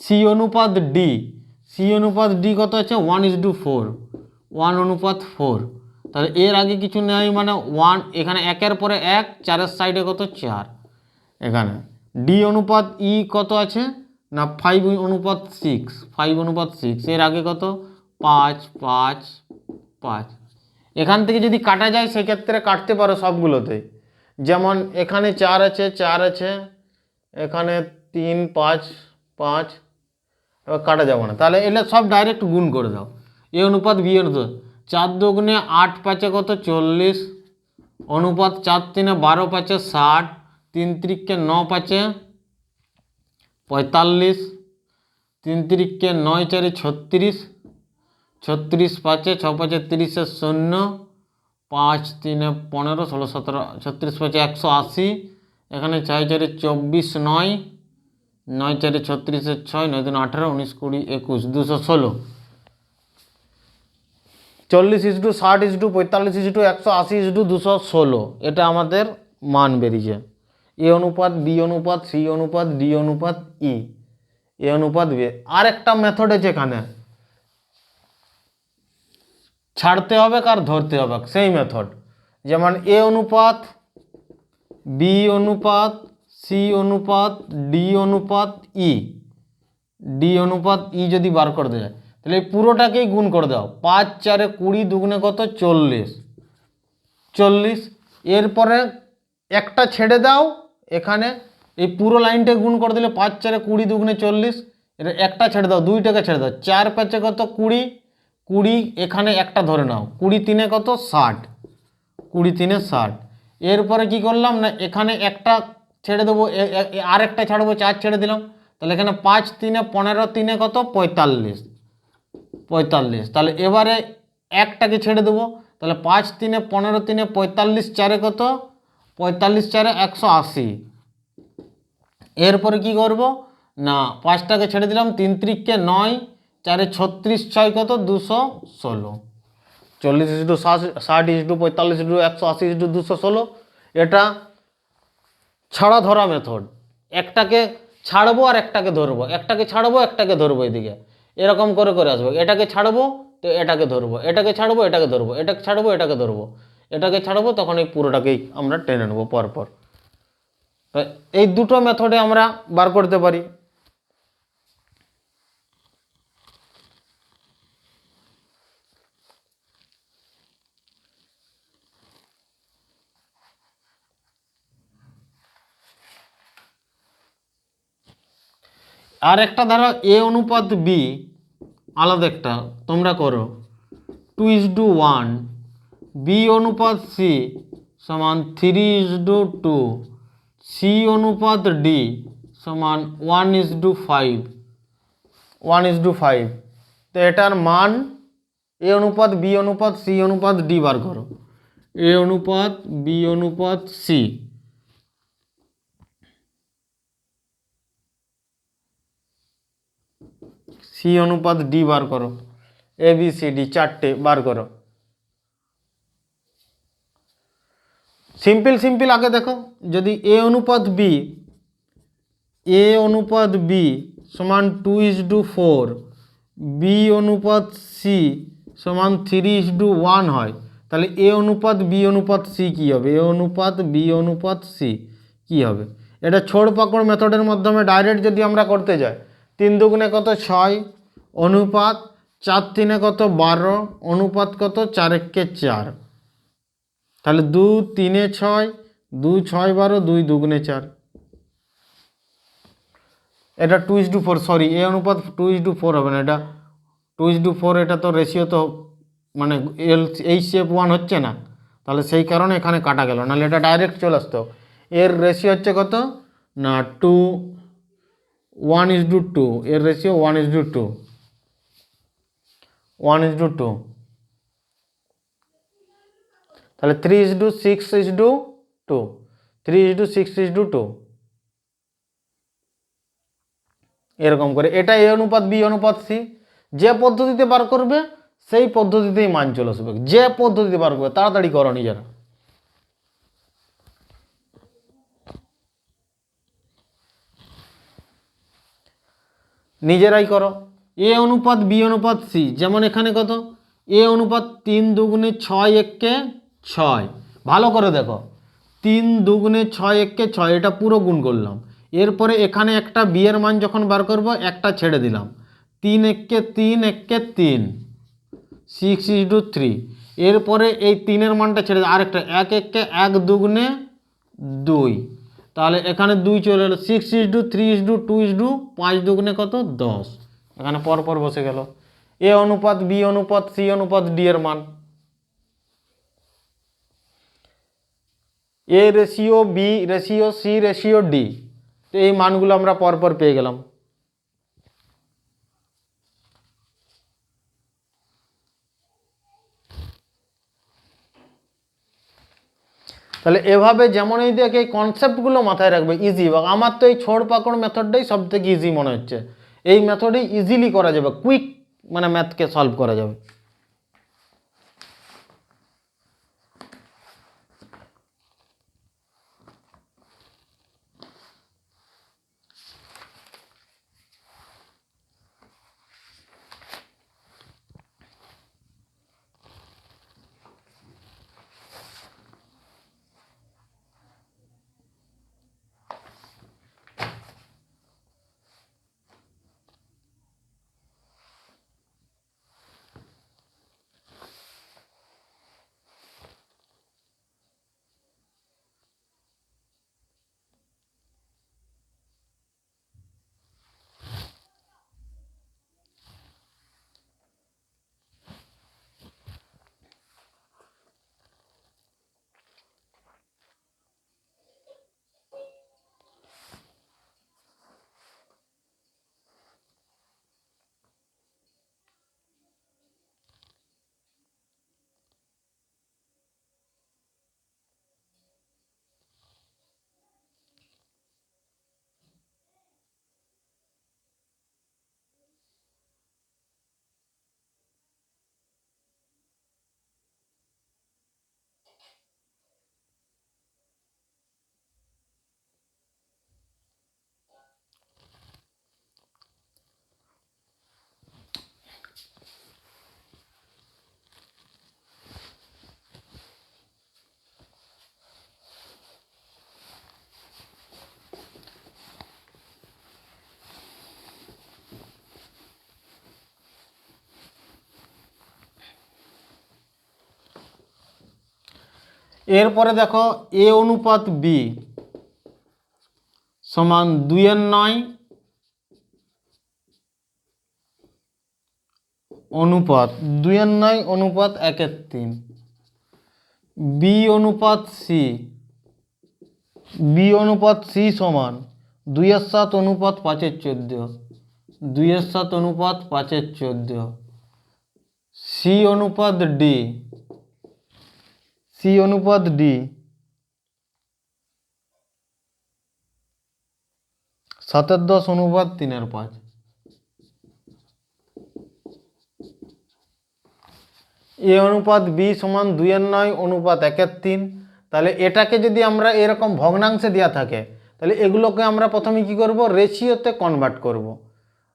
Speaker 1: সি অনুপাত ডি কত আছে 1:4, তাহলে এর আগে কিছু নেই মানে 1, এখানে 1-এর পরে 1, 4-এর সাইডে কত 4 এখানে। ডি অনুপাত ই কত আছে না 5:6, এর আগে কত 5, 5, 5। এখান থেকে যদি কাটা যায় সেক্ষেত্রে কাটতে পারো সবগুলোতে, যেমন এখানে 4 আছে, এখানে 3, 5, 5, এবার কাটা যাবে না, তাহলে এলে সব ডাইরেক্ট গুণ করে দাও। এ অনুপাত বি অনুপাত 4 দুগুণে 8 5 কত 40, অনুপাত 4 3 12 5 60, 3 3 9 5 45, 3 3 9 4 36, 36 5 6 5 30 0, 5 3 15 16 17 36 5 180, এখানে 4 4 24 9, 9 4 36 6, 9 3 18 19 20 21 216, 40:60:45:180:216, এটা আমাদের মান বেরিয়েছে। এ অনুপাত বি অনুপাত সি অনুপাত ডি অনুপাত ই, এ অনুপাত বি। আর একটা মেথড আছে এখানে, ছাড়তে হবে আর ধরতে হবে সেই মেথড, যেমন এ অনুপাত বি অনুপাত সি অনুপাত ডি অনুপাত ই, যদি বার করে দেয় তাহলে এই পুরোটাকেই গুণ করে দাও। 5 4 20 দুগুণে কত 40, এরপরে একটা ছেড়ে দাও, এখানে এই পুরো লাইনটা গুণ করে দিলে 5 4 20 দুগুণে 40, এটা একটা ছেড়ে দাও, 2টাকে ছেড়ে দাও, 4 5 কত 20, এখানে একটা ধরে নাও, 20 3 কত 60, 20 3 60। এরপরে কি করলাম না এখানে একটা ছেড়ে দেবো, আর একটা ছাড়বো, 4 ছেড়ে দিলাম, তাহলে এখানে 5 3 15 3 কত 45, তাহলে এবারে একটাকে ছেড়ে দেবো, তাহলে 5 3 15 3 45, 4 কত 45 4 180। এরপরে কি করব না 5টাকে ছেড়ে দিলাম, 3 3 9, 4 36 6 কত 216, 40:60:45:180:216, এটা ছাড়া ধরা মেথড। একটাকে ছাড়বো আর একটাকে ধরবো, একটাকে ছাড়বো একটাকে ধরবো, এদিকে এরকম করে করে আসবো, এটাকে ছাড়বো তো এটাকে ধরবো, এটাকে ছাড়বো এটাকে ধরবো, এটাকে ছাড়বো এটাকে ধরবো, এটাকে ছাড়বো, তখন এই পুরোটাকেই আমরা টেনে নেবো পরপর। এই দুটো মেথডে আমরা বার করতে পারি। আর একটা ধরো এ অনুপাত বি, আলাদা একটা তোমরা করো 2:1, বি অনুপাত সি সমান 3:2, সি অনুপাত ডি সমান 1:5, তো এটার মান এ অনুপাত বি অনুপাত সি অনুপাত ডি বার করো। এ অনুপাত বি অনুপাত সি, সি অনুপাত ডি বার করো, এ বি সি ডি চারটে বার করো। সিম্পল আগে দেখো, যদি এ অনুপাত বি সমান 2:4, বি অনুপাত সি সমান 3:1 হয়, তাহলে এ অনুপাত বি অনুপাত সি কী হবে? এ অনুপাত বি অনুপাত সি কী হবে? এটা ছোড় পাকড় মেথডের মাধ্যমে ডাইরেক্ট যদি আমরা করতে যাই, 3 দুগুণে কত 6 অনুপাত 4 3 কত 12 অনুপাত কত 4 1 4, তাহলে 2 3 6, 2 6 12, 2 দুগুণে 4। এটা 2:4, সরি এ অনুপাত 2:4 হবে না, এটা 2:4, এটা তো রেশিও তো মানে এই শেপ 1 হচ্ছে না, তাহলে সেই কারণে এখানে কাটা গেল, নাহলে এটা ডাইরেক্ট চলে আসতো। এর রেশিও হচ্ছে কত না 1:2, এর রেশিও 1:2, 1:2, তাহলে 3:6:2, 3:6:2, এরকম করে। এটা এ অনুপাত বি অনুপাত সি, যে পদ্ধতিতে বার করবে সেই পদ্ধতিতেই মান চলে আসবে, যে পদ্ধতিতে বার করবে। তাড়াতাড়ি করো নিজেরা, নিজেরাই করো। এ অনুপাত বি অনুপাত সি, যেমন এখানে কত এ অনুপাত 3 দুগুণে 6 1 6, ভালো করে দেখো 3 দুগুণে 6 1 6, এটা পুরো গুণ করলাম। এরপরে এখানে একটা বি এর মান যখন বার করব একটা ছেড়ে দিলাম, 3 1 3 1 3, 6:3, এরপরে এই 3-এর মানটা ছেড়ে আরেকটা 1 1 1 দুগুণে 2, তাহলে এখানে 2 চলে এলো, 6:3:2, 5 দুগুণে কত 10, এখানে পরপর বসে গেল এ অনুপাত বি অনুপাত সি অনুপাত ডি এর মান। A ratio B ratio C ratio D, তো এই মানগুলো আমরা পরপর পেয়ে গেলাম। তাহলে এভাবে যেমন এই দেখ এই কনসেপ্টগুলো মাথায় রাখবে, ইজি। আমার তো এই ছোড় পাকড় মেথডটাই সব থেকে ইজি মনে হচ্ছে, এই মেথডেই ইজিলি করা যাবে, কুইক মানে ম্যাথকে সলভ করা যাবে। এরপরে দেখো এ অনুপাত বি সমান 2/9 অনুপাত 2/9 অনুপাত 1/3, বি অনুপাত সি, বি অনুপাত সি সমান 2/7 অনুপাত 5/14, 2/7 অনুপাত 5/14, সি অনুপাত ডি, সি অনুপাত ডি 7/10 অনুপাত 3/5। এ অনুপাত বি সমান 2/9 অনুপাত 1/3, তাহলে এটাকে যদি আমরা এরকম ভগ্নাংশে দেওয়া থাকে তাহলে এগুলোকে আমরা প্রথমে কি করব, রেশিওতে কনভার্ট করব।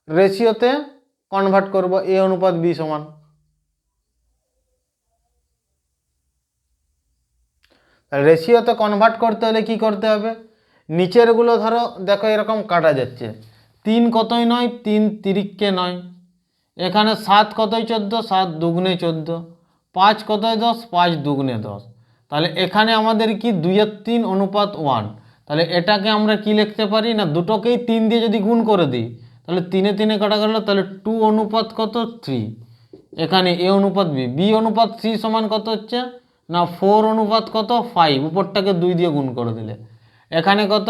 Speaker 1: রেশিওতে কনভার্ট করব, এ অনুপাত বি সমান। রেশিওতে কনভার্ট করতে হলে কি করতে হবে, নিচেরগুলো ধরো দেখো এরকম কাটা যাচ্ছে, 3 কতই নয়, 3 তিরিককে নয়, এখানে 7 কতই 14, 7 দুগুণে 14, 5 কতই 10, 5 দুগুণে 10। তাহলে এখানে আমাদের কি 2/3 অনুপাত 1। তাহলে এটাকে আমরা কি লিখতে পারি না, দুটোকেই 3 দিয়ে যদি গুণ করে দিই তাহলে 3 এ 3 কাটা গেল, তাহলে 2 অনুপাত কত 3। এখানে এ অনুপাত বি, বি অনুপাত সি সমান কত হচ্ছে না 4 অনুপাত কত 5, উপরটাকে 2 দিয়ে গুণ করে দিলে এখানে কত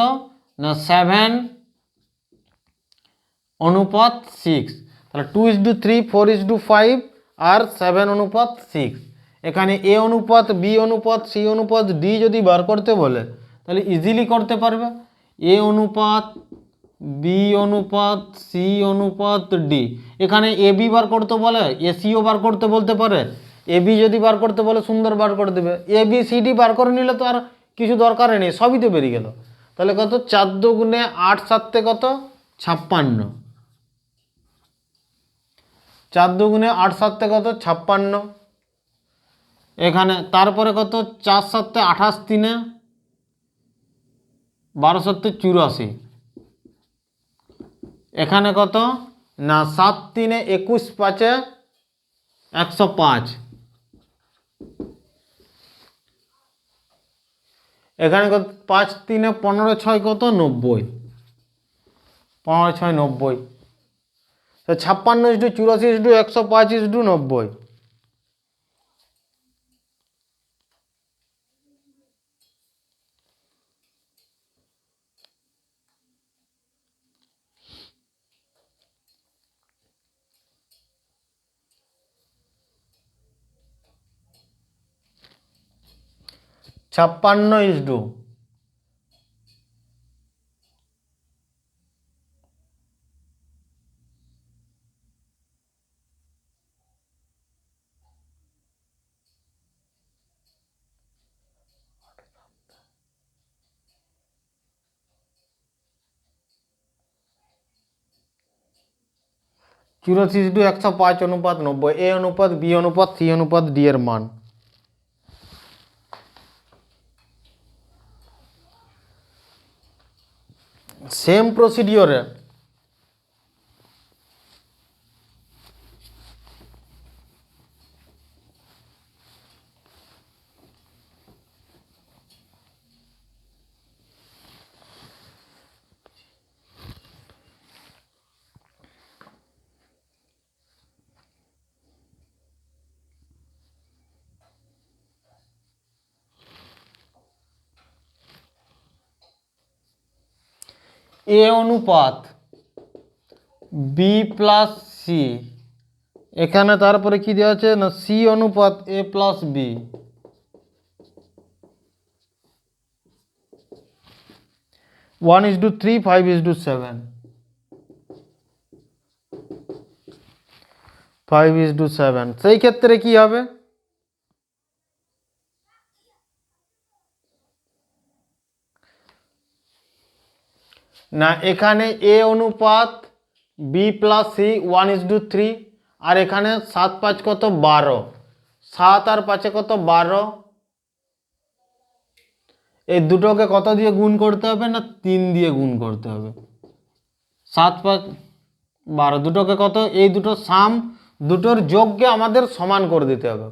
Speaker 1: না 7 অনুপাত 6। তাহলে 2:3, 4:5 আর 7 অনুপাত 6। এখানে এ অনুপাত বি অনুপাত সি অনুপাত ডি যদি বার করতে বলে তাহলে ইজিলি করতে পারবে। এ অনুপাত বি অনুপাত সি অনুপাত ডি, এখানে এ বি বার করতে বলে এসিও বার করতে বলতে পারে, এ বি যদি বার করতে বলে সুন্দর বার করে দেবে, এ বি সি ডি বার করে নিলে তো আর কিছু দরকারই নেই, সবই তো বেরিয়ে গেল। তাহলে কত 4 দুগুণে 8, 7 কত 56, 4 দুগুণে 8, 7 কত 56। এখানে তারপরে কত 4 7 28, 3 12 7 84। এখানে কত না 7 3 21, 5 105। এখানে কত 5 3 15 6 কত 90, 15 6 90। তো 56:84:105:90। ছাপ্পান্ন ইসডু চুরাশি ইসডু 105 অনুপাত 90, এ অনুপাত বি অনুপাত সি অনুপাত ডি এর মান। সেম প্রসিডিওরে এ অনুপাত বি প্লাস সি, এখানে তারপরে কি দেওয়া আছে না সি অনুপাত এ প্লাস বি, 1:3, 5:7, 5:7। সেই ক্ষেত্রে কি হবে না এখানে এ অনুপাত বি প্লাস সি 1:3, আর এখানে 7 5 কত 12, 7 আর 5 কত 12, এই দুটোকে কত দিয়ে গুণ করতে হবে না 3 দিয়ে গুণ করতে হবে। 7 5 12, দুটোকে কত, এই দুটো সাম, দুটোর যোগকে আমাদের সমান করে দিতে হবে,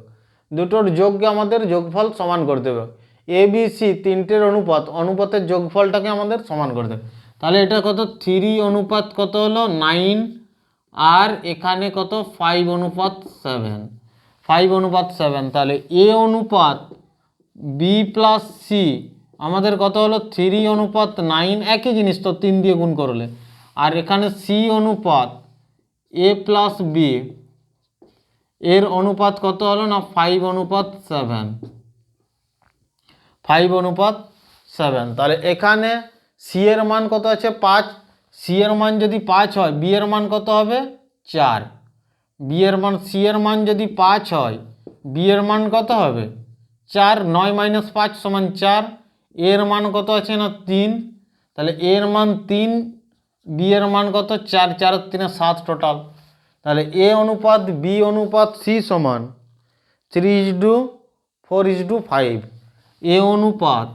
Speaker 1: দুটোর যোগকে আমাদের যোগফল সমান করতে হবে। এ বি সি তিনটের অনুপাত, অনুপাতের যোগফলটাকে আমাদের সমান করতে হবে। তাহলে এটা কত 3 অনুপাত কত হলো 9, আর এখানে কত 5 অনুপাত 7, 5 অনুপাত 7। তাহলে এ অনুপাত বি প্লাস সি আমাদের কত হলো 3 অনুপাত 9, একই জিনিস তো 3 দিয়ে গুণ করলে, আর এখানে সি অনুপাত এ প্লাস বি এর অনুপাত কত হলো না 5 অনুপাত 7, 5 অনুপাত 7। তাহলে এখানে সি এর মান কত আছে 5, সি এর মান যদি 5 হয় বি এর মান কত হবে 4, বি এর মান, সি এর মান যদি 5 হয় বি এর মান কত হবে 4 9 মাইনাস 5 সমান 4, এর মান কত আছে না 3, তাহলে এর মান 3, বি এর মান কত 4, 4 3 7 টোটাল। তাহলে এ অনুপাত বি অনুপাত সি সমান 3:4:5, এ অনুপাত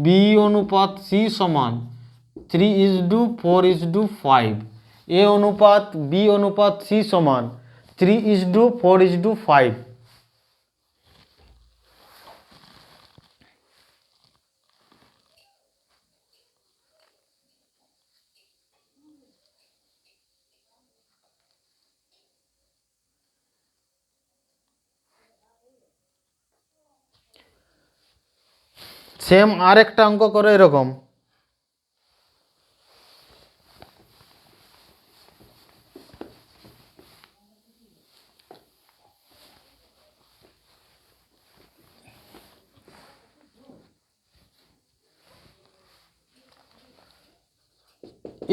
Speaker 1: বি অনুপাত সি সমান 3:4:5, এ অনুপাত বি অনুপাত সি সমান 3:4:5। সেম আরেকটা অঙ্ক করে এরকম,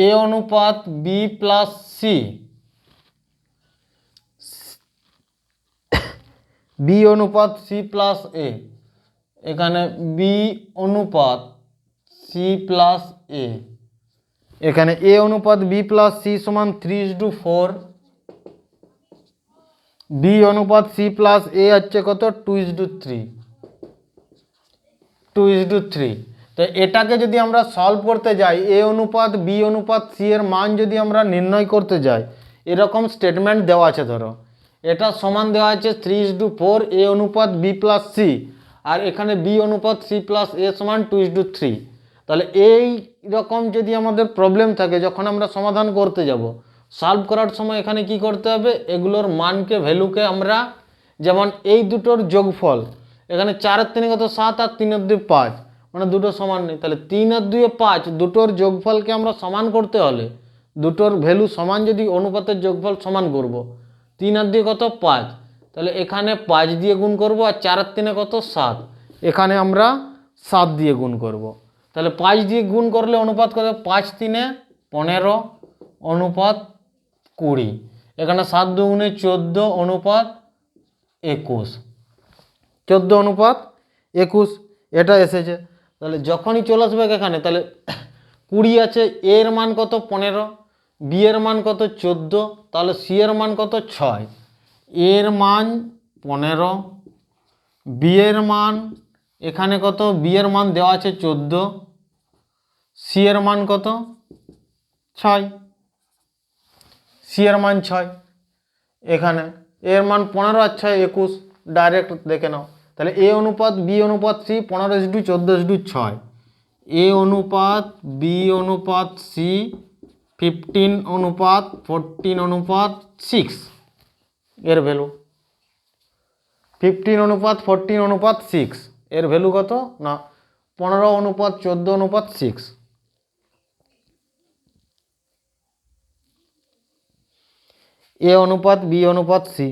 Speaker 1: এ অনুপাত বি প্লাস সি, বি অনুপাত সি প্লাস এ, এখানে বি অনুপাত সি প্লাস এ, এখানে এ অনুপাত বি প্লাস সি সমান 3:4, বি অনুপাত সি প্লাস এ হচ্ছে কত 2:3, 2:3। তো এটাকে যদি আমরা সলভ করতে যাই, এ অনুপাত বি অনুপাত সি এর মান যদি আমরা নির্ণয় করতে যাই, এরকম স্টেটমেন্ট দেওয়া আছে। ধরো এটা সমান দেওয়া আছে 3:4 এ অনুপাত বি প্লাস সি, আর এখানে বি অনুপাত সি প্লাস এ সমান 2:3। তাহলে এই রকম যদি আমাদের প্রবলেম থাকে, যখন আমরা সমাধান করতে যাব, সলভ করার সময় এখানে কি করতে হবে, এগুলোর মানকে ভ্যালুকে আমরা, যেমন এই দুটোর যোগফল, এখানে 4 আর 3 কত 7, আর 3 আর 2 5, মানে দুটো সমান নেই। তাহলে 3 আর 2 5, দুটোর যোগফলকে আমরা সমান করতে হলে, দুটোর ভ্যালু সমান যদি অনুপাতের যোগফল সমান করব, 3 আর 2 কত 5, তাহলে এখানে 5 দিয়ে গুণ করব, আর 4 আর 3 কত 7, এখানে আমরা 7 দিয়ে গুণ করব। তাহলে 5 দিয়ে গুণ করলে অনুপাত কত, 5 3 15 অনুপাত 20, এখানে 7 2 14 অনুপাত 21, 14 অনুপাত 21 এটা এসেছে। তাহলে যখনই চলে আসবে এখানে, তাহলে 20 আছে, এর মান কত 15, বি এর মান কত 14, তাহলে সি এর মান কত 6, এর মান 15, বি এর মান এখানে কত, বি এর মান দেওয়া আছে 14, সি এর মান কত 6, সি এর মান 6, এখানে এর মান 15 আর 6 21, ডাইরেক্ট দেখে নাও। তাহলে এ অনুপাত বি অনুপাত সি 15:14:6, এ অনুপাত বি অনুপাত সি 15:14:6, এর ভ্যালু 15:14:6, এর ভ্যালু কত না 15:14:6। এ অনুপাত বি অনুপাত সি।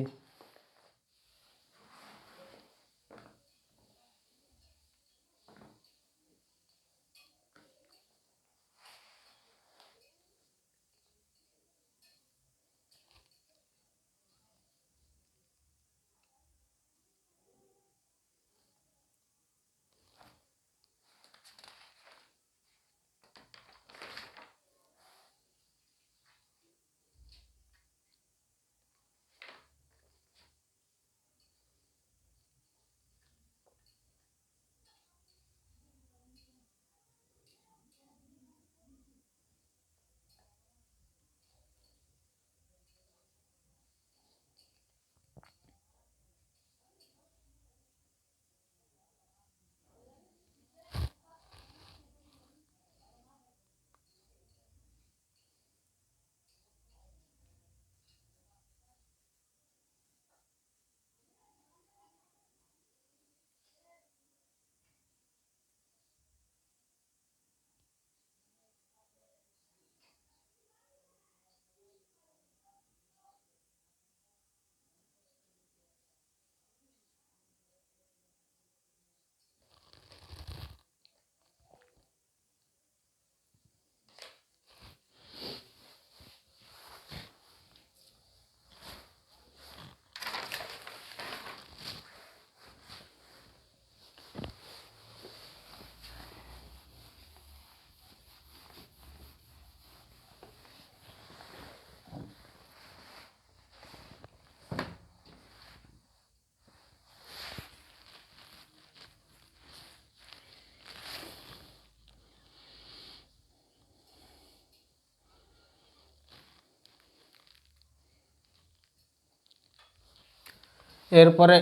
Speaker 1: এরপরে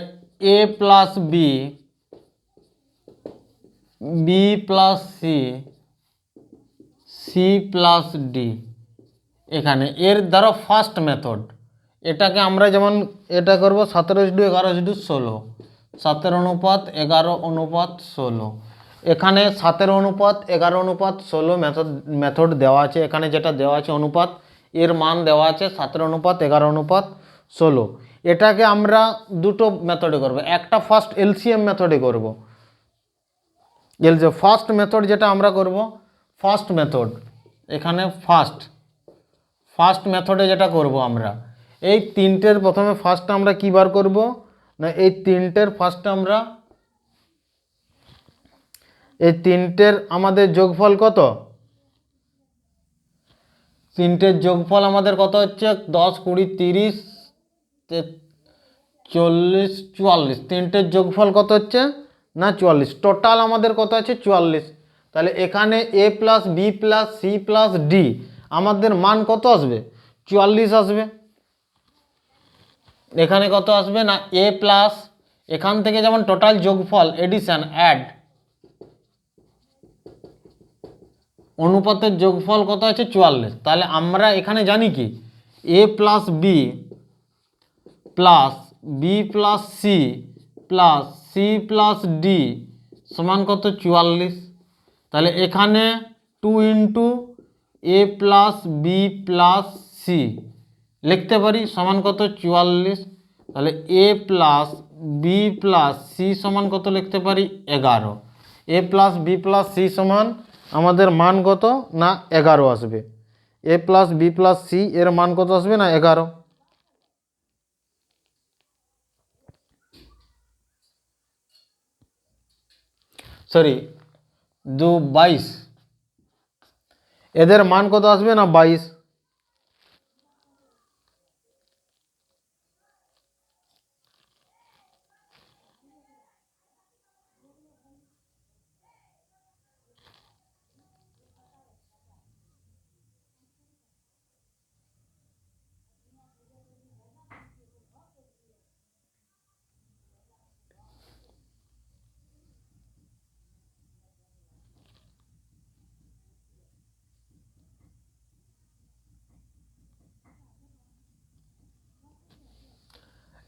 Speaker 1: A plus B, B plus C, C plus D. এখানে এর দ্বারা ফার্স্ট মেথড, এটাকে আমরা যেমন এটা করব 17:11:16, 7:11:16। এখানে 7:11:16 মেথড দেওয়া আছে। এখানে যেটা দেওয়া আছে অনুপাত, এর মান দেওয়া আছে 7:11:16। এটাকে আমরা দুটো মেথডে করব, একটা ফার্স্ট এলসিএম মেথডে করব। ফার্স্ট মেথড যেটা আমরা করব, ফার্স্ট মেথড, এখানে ফার্স্ট মেথডে যেটা করব আমরা, এই তিনটের প্রথমে ফার্স্ট আমরা কি বার করব না, এই তিনটের ফার্স্ট আমরা, এই তিনটের আমাদের যোগফল কত, তিনটের যোগফল আমাদের কত হচ্ছে 10, 20, 30, 40, 44। তিনটের যোগফল কত হচ্ছে না 44। টোটাল আমাদের কত আছে 44। তাহলে এখানে A plus B plus C plus D আমাদের মান কত আসবে, 44 আসবে। এখানে কত আসবে না এ প্লাস, এখান থেকে যেমন টোটাল যোগফল এডিশন অ্যাড, অনুপাতের যোগফল কত আছে 44। তাহলে আমরা এখানে জানি কি A plus B plus B plus C plus C plus D সমান কত 44। তাহলে এখানে 2 into A plus B plus C লিখতে পারি সমান কত 44। তাহলে A plus B plus C সমান কত লিখতে পারি 11। A plus B plus C সমান আমাদের মান কত না 11 আসবে। A plus B plus C এর মান কত আসবে না 11। সরি 22, এদের মান কত আসবে না 22।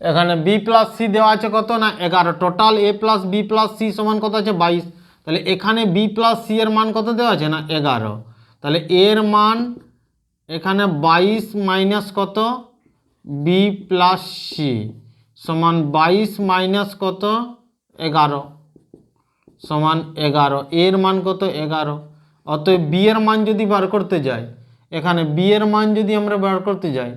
Speaker 1: এখানে বি প্লাস সি দেওয়া আছে কত না 11। Total A plus B plus C সমান কত আছে 22। তাহলে এখানে বি প্লাস সি এর মান কত দেওয়া আছে না 11। তাহলে এর মান এখানে 22 মাইনাস কত বি প্লাস সি সমান 22 মাইনাস কত 11 সমান 11। এর মান কত 11। অতএব বি এর মান যদি বার করতে যাই, এখানে বি এর মান যদি আমরা বার করতে যাই,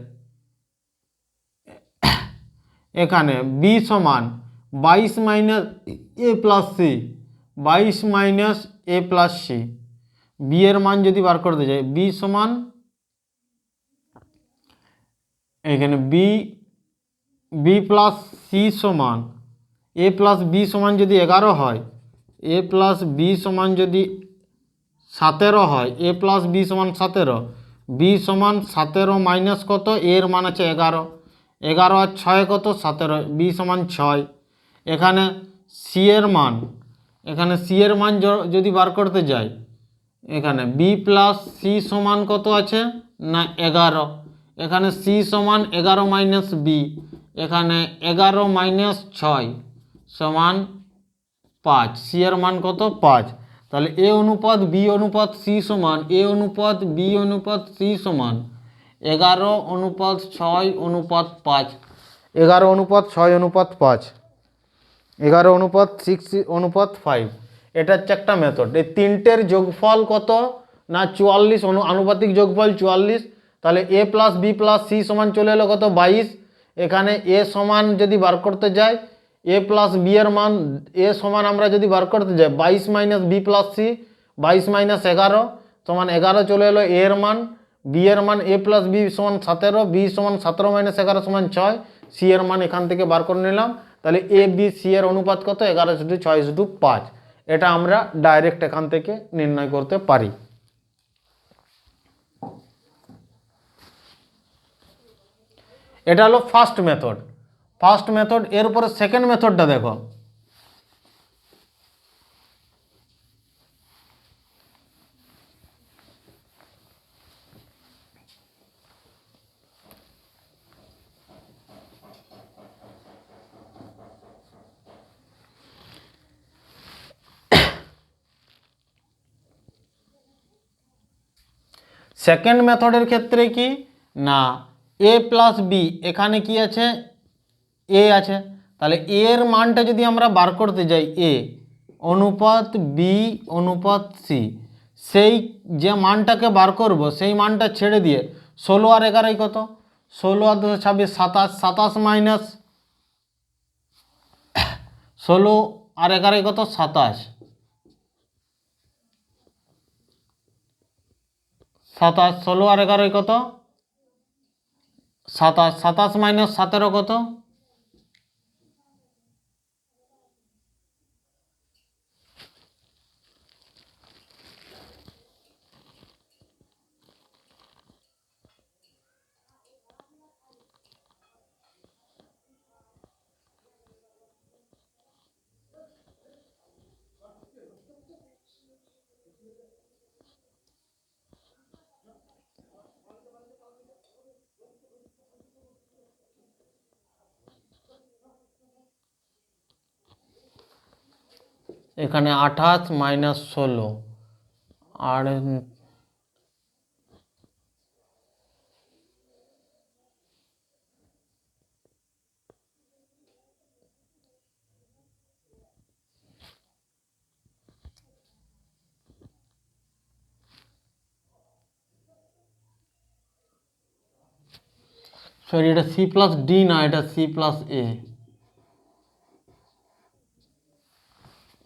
Speaker 1: এখানে বি সমান 22 মাইনাস এ প্লাস সি, 22 মাইনাস এ প্লাস সি। বি এর মান যদি বার করতে যাই, বি সমান এখানে বি প্লাস সি সমান এ প্লাস বি সমান যদি 11 হয়, এ প্লাস বি সমান যদি 17 হয়, এ প্লাস বি সমান 17, বি সমান 17 মাইনাস কত এর মান আছে 11, 11 আর 6 কত 17, বি সমান 6। এখানে সি এর মান, এখানে সি এর মান যদি বার করতে যাই, এখানে বি প্লাস সি সমান কত আছে না 11। এখানে সি সমান 11 মাইনাস বি, এখানে 11 মাইনাস 6 সমান 5। সি এর মান কত 5। তাহলে এ অনুপাত বি অনুপাত সি সমান এ অনুপাত বি অনুপাত সি সমান 11:6:5। 11:6:5, 11:6:5। এটা হচ্ছে একটা মেথড। এই তিনটের যোগফল কত না 44, আনুপাতিক যোগফল 44। তাহলে A plus B plus C সমান চলে এলো কত 22। এখানে এ সমান যদি বার করতে যাই, এ প্লাস বি এর মান এ সমান আমরা যদি বার করতে যাই 22 minus B plus C, 22 minus 11 সমান 11 চলে এলো এর মান। বি এর মান এ প্লাস বি সমান 17, বি সমান 17 মাইনাস 11 সমান 6, সি এর মান এখান থেকে বার করে নিলাম। তাহলে এ বি সি এর অনুপাত কত 11:6:5। এটা আমরা ডাইরেক্ট এখান থেকে নির্ণয় করতে পারি। এটা হলো ফার্স্ট মেথড। First method. এরপরে সেকেন্ড মেথডটা দেখো, সেকেন্ড মেথডের ক্ষেত্রে কি না এ প্লাস বি, এখানে কি আছে এ আছে, তাহলে এ এর মানটা যদি আমরা বার করতে যাই এ অনুপাত বি অনুপাত সি, সেই যে মানটাকে বার করব সেই মানটা ছেড়ে দিয়ে 16 আর 11 কত, 16 আর 2 26, 27, 27 মাইনাস 16 আর 11 কত 27, 27, 16 আর 11 কত 27, 27 মাইনাস 17 কত, এখানে 28 মাইনাস 16 আর সরি এটা সি প্লাস ডি না, এটা সি প্লাস এ,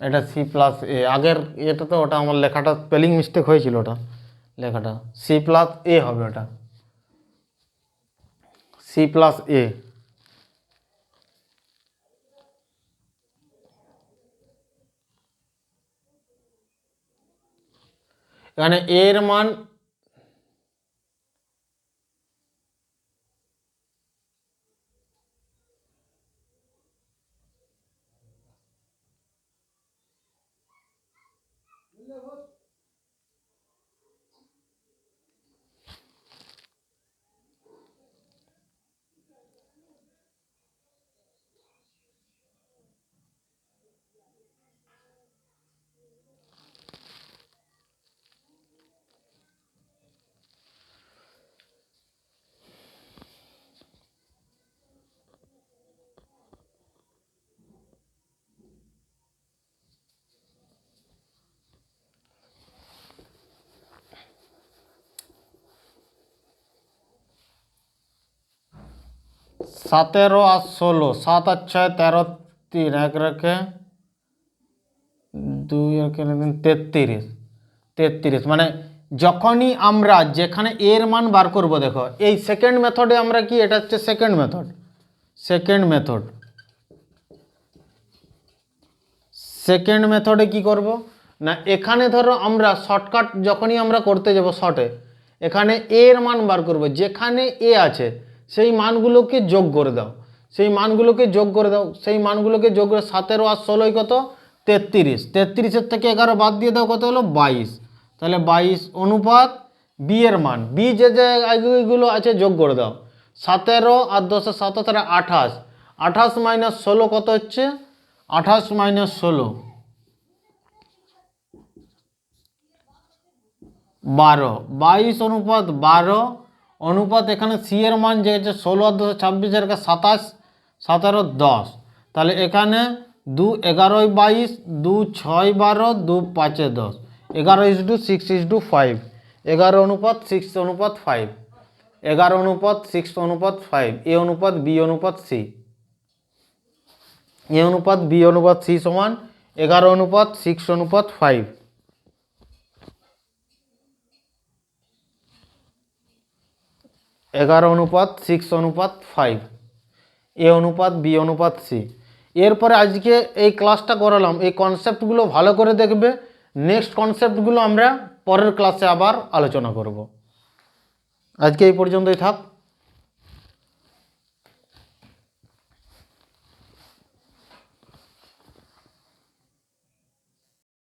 Speaker 1: এটা সি প্লাস এ। আগের এটা তো ওটা আমার লেখাটা স্পেলিং মিস্টেক হয়েছিল, ওটা লেখাটা সি প্লাস এ হবে, ওটা সি প্লাস এ। এখানে এর মান सतेरो और 16, 7 আর 6 13, 3 এক রেখে 2 এর 33, 33 মানে যখনই আমরা যেখানে এর মান বার করব, দেখো এই সেকেন্ড মেথডে আমরা কি, এটা হচ্ছে second method, second method, second মেথডে কি করব না এখানে ধরো আমরা শর্টকাট যখনই আমরা করতে যাব শর্টে, এখানে এর মান বার করব, যেখানে এ আছে সেই মানগুলোকে যোগ করে দাও, সেই মানগুলোকে যোগ করে দাও, সেই মানগুলোকে যোগ করে 17 আর 16 কত 33, 33-এর থেকে 11 বাদ দিয়ে দাও কত হলো 22, তাহলে 22 অনুপাত বি এর মান, বি যে জায়গাগুলো আছে যোগ করে দাও, 17 আর 10 17 28, 28 মাইনাস 16 কত হচ্ছে 28 মাইনাস 16 12, 22 অনুপাত 12 অনুপাত এখানে সি এর মান যে হচ্ছে 16 আর 2 26 এর 27, 17 10, তাহলে এখানে 2 11 22, 2 6 12, 2 5 10, 11:6:5, 11 অনুপাত 6 অনুপাত 5, 11 অনুপাত 6 অনুপাত 5, এ অনুপাত বি অনুপাত সি, এ অনুপাত বি অনুপাত সি সমান 11 অনুপাত 6 অনুপাত 5, 11 অনুপাত 6 অনুপাত 5, এ অনুপাত বি অনুপাত সি। এরপরে আজকে এই ক্লাসটা করালাম, এই কনসেপ্টগুলো ভালো করে দেখবে, নেক্সট কনসেপ্টগুলো আমরা পরের ক্লাসে আবার আলোচনা করব। আজকে এই পর্যন্তই থাক।